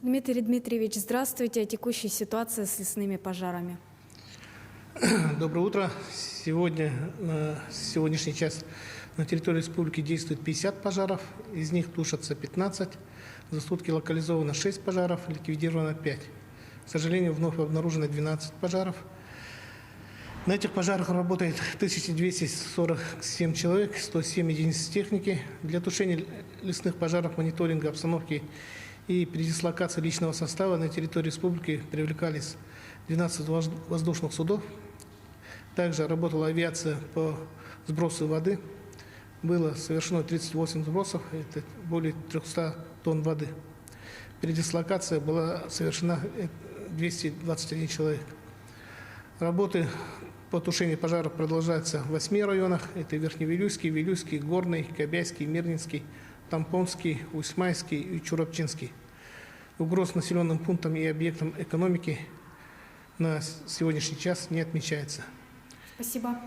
Дмитрий Дмитриевич, здравствуйте. О текущей ситуации с лесными пожарами. Доброе утро. На сегодняшний час на территории республики действует 50 пожаров, из них тушатся 15. За сутки локализовано 6 пожаров, ликвидировано 5. К сожалению, вновь обнаружено 12 пожаров. На этих пожарах работает 1247 человек, 107 единиц техники. Для тушения лесных пожаров, мониторинга обстановки и передислокации личного состава на территории республики привлекались 12 воздушных судов. Также работала авиация по сбросу воды. Было совершено 38 сбросов, это более 300 тонн воды. Передислокация была совершена 221 человек. Работы по тушению пожаров продолжаются в 8 районах. Это Верхневилюйский, Вилюйский, Горный, Кобяйский, Мирнинский, Тампонский, Усьмайский и Чурапчинский. Угроз населенным пунктам и объектам экономики на сегодняшний час не отмечается. Спасибо.